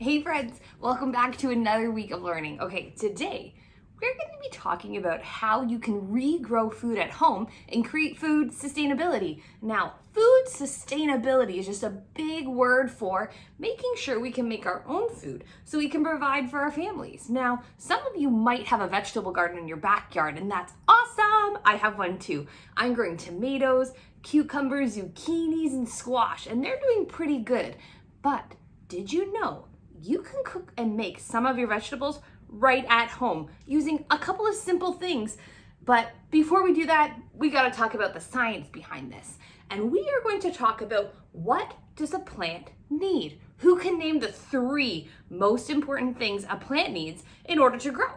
Hey friends, welcome back to another week of learning. Okay, today we're going to be talking about how you can regrow food at home and create food sustainability. Now, food sustainability is just a big word for making sure we can make our own food so we can provide for our families. Now, some of you might have a vegetable garden in your backyard, and that's awesome. I have one too. I'm growing tomatoes, cucumbers, zucchinis, and squash, and they're doing pretty good. But did you know you can cook and make some of your vegetables right at home using a couple of simple things? But before we do that, we got to talk about the science behind this. And we are going to talk about what does a plant need? Who can name the 3 most important things a plant needs in order to grow?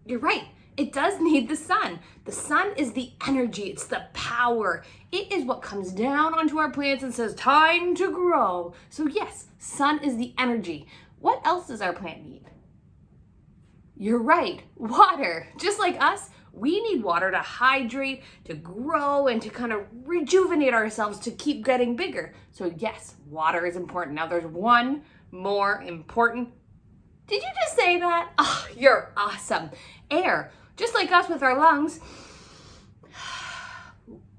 You're right. It does need the sun. The sun is the energy, it's the power. It is what comes down onto our plants and says, time to grow. So yes, sun is the energy. What else does our plant need? You're right, water. Just like us, we need water to hydrate, to grow, and to kind of rejuvenate ourselves to keep getting bigger. So yes, water is important. Now there's one more important. Did you just say that? Oh, you're awesome. Air. Just like us with our lungs,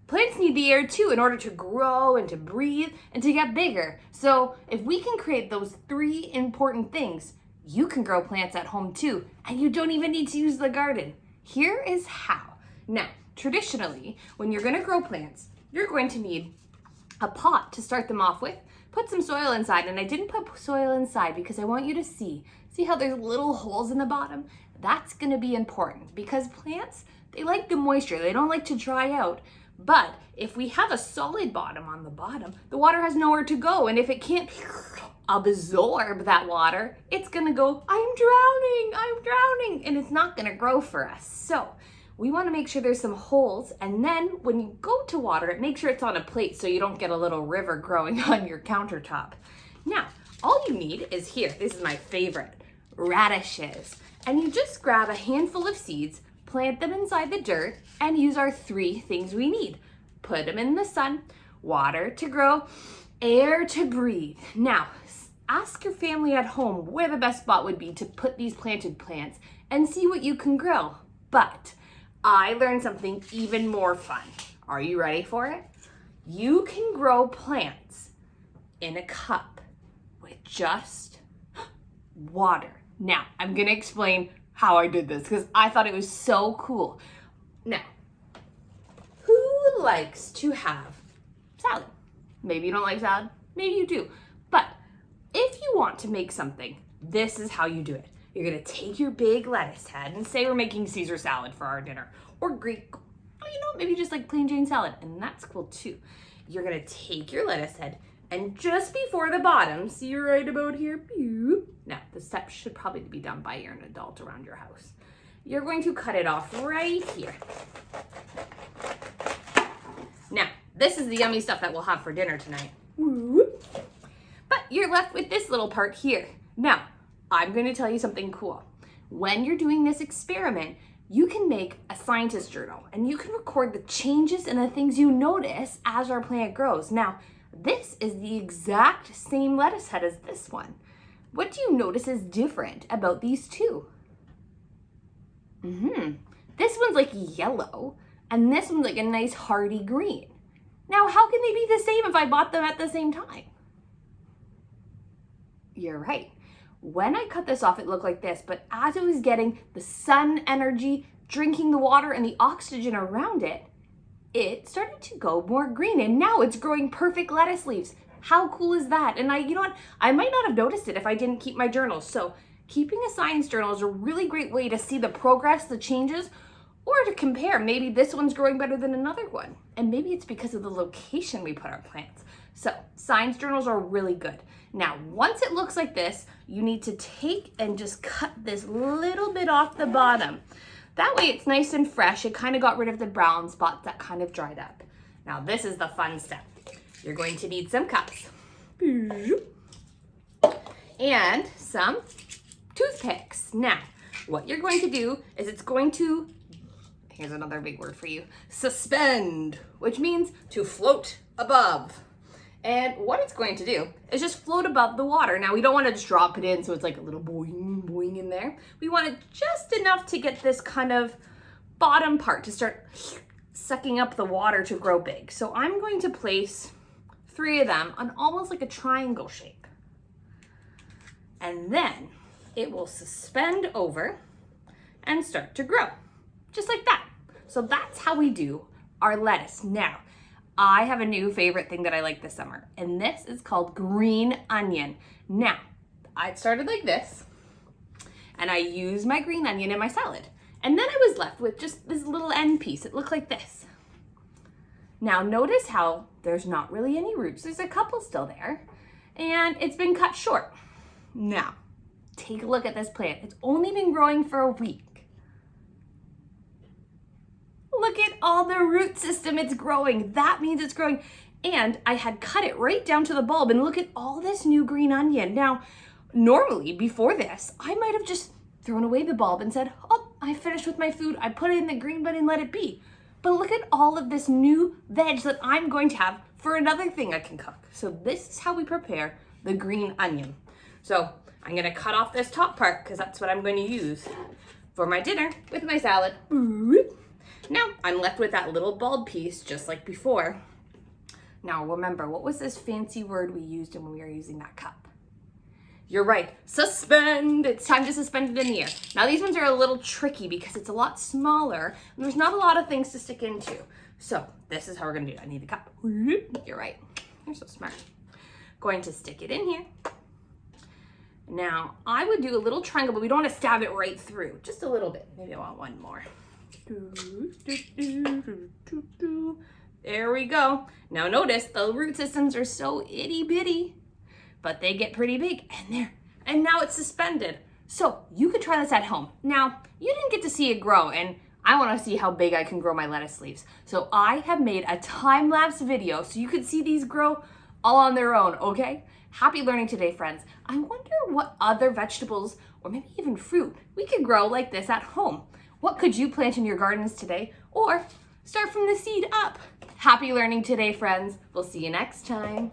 plants need the air too in order to grow and to breathe and to get bigger. So if we can create those 3 important things, you can grow plants at home too, and you don't even need to use the garden. Here is how. Now, traditionally, when you're going to grow plants, you're going to need a pot to start them off with. Put some soil inside, and I didn't put soil inside because I want you to see how there's little holes in the bottom? That's going to be important because plants, they like the moisture. They don't like to dry out. But if we have a solid bottom on the bottom, the water has nowhere to go. And if it can't absorb that water, it's going to go, I'm drowning, and it's not going to grow for us. So we want to make sure there's some holes. And then when you go to water it, make sure it's on a plate so you don't get a little river growing on your countertop. Now, all you need is here. This is my favorite, radishes. And you just grab a handful of seeds, plant them inside the dirt, and use our 3 things we need. Put them in the sun, water to grow, air to breathe. Now, ask your family at home where the best spot would be to put these planted plants and see what you can grow. But I learned something even more fun. Are you ready for it? You can grow plants in a cup with just water. Now, I'm going to explain how I did this because I thought it was so cool. Now, who likes to have salad? Maybe you don't like salad, maybe you do. But if you want to make something, this is how you do it. You're going to take your big lettuce head and say we're making Caesar salad for our dinner or Greek, maybe just like plain Jane salad, and that's cool too. You're going to take your lettuce head and just before the bottom, see right about here, now the steps should probably be done by you're an adult around your house. You're going to cut it off right here. Now, this is the yummy stuff that we'll have for dinner tonight. But you're left with this little part here. Now, I'm going to tell you something cool. When you're doing this experiment, you can make a scientist journal and you can record the changes and the things you notice as our plant grows. Now, this is the exact same lettuce head as this one. What do you notice is different about these 2? This one's like yellow, and this one's like a nice hearty green. Now, how can they be the same if I bought them at the same time? You're right. When I cut this off, it looked like this, but as it was getting the sun energy, drinking the water and the oxygen around it, it started to go more green, and now it's growing perfect lettuce leaves. How cool is that? And you know what? I might not have noticed it if I didn't keep my journals. So keeping a science journal is a really great way to see the progress, the changes, or to compare. Maybe this one's growing better than another one. And maybe it's because of the location we put our plants. So science journals are really good. Now, once it looks like this, you need to take and just cut this little bit off the bottom. That way it's nice and fresh. It kind of got rid of the brown spots that kind of dried up. Now this is the fun step. You're going to need some cups and some toothpicks. Now, what you're going to do is here's another big word for you, suspend, which means to float above. And what it's going to do is just float above the water. Now we don't want to just drop it in so it's like a little boing, boing in there. We want it just enough to get this kind of bottom part to start sucking up the water to grow big. So I'm going to place 3 of them on almost like a triangle shape. And then it will suspend over and start to grow, just like that. So that's how we do our lettuce. Now, I have a new favorite thing that I like this summer, and this is called green onion. Now, I started like this, and I used my green onion in my salad. And then I was left with just this little end piece. It looked like this. Now, notice how there's not really any roots. There's a couple still there, and it's been cut short. Now, take a look at this plant. It's only been growing for a week. Look at all the root system it's growing. That means it's growing. And I had cut it right down to the bulb, and look at all this new green onion. Now, normally before this, I might have just thrown away the bulb and said, oh, I finished with my food. I put it in the green bin and let it be. But look at all of this new veg that I'm going to have for another thing I can cook. So this is how we prepare the green onion. So I'm gonna cut off this top part because that's what I'm going to use for my dinner with my salad. Now I'm left with that little bulb piece just like before. Now remember, what was this fancy word we used when we were using that cup? You're right, suspend. It's time to suspend it in the air. Now these ones are a little tricky because it's a lot smaller and there's not a lot of things to stick into. So this is how we're gonna do it. I need the cup. You're right, you're so smart. Going to stick it in here. Now I would do a little triangle, but we don't want to stab it right through, just a little bit. Maybe I want one more. There we go. Now notice the root systems are so itty bitty, but they get pretty big and there. And now it's suspended. So you could try this at home. Now, you didn't get to see it grow, and I want to see how big I can grow my lettuce leaves. So I have made a time-lapse video so you could see these grow all on their own, okay? Happy learning today, friends. I wonder what other vegetables or maybe even fruit we could grow like this at home. What could you plant in your gardens today? Or start from the seed up. Happy learning today, friends. We'll see you next time.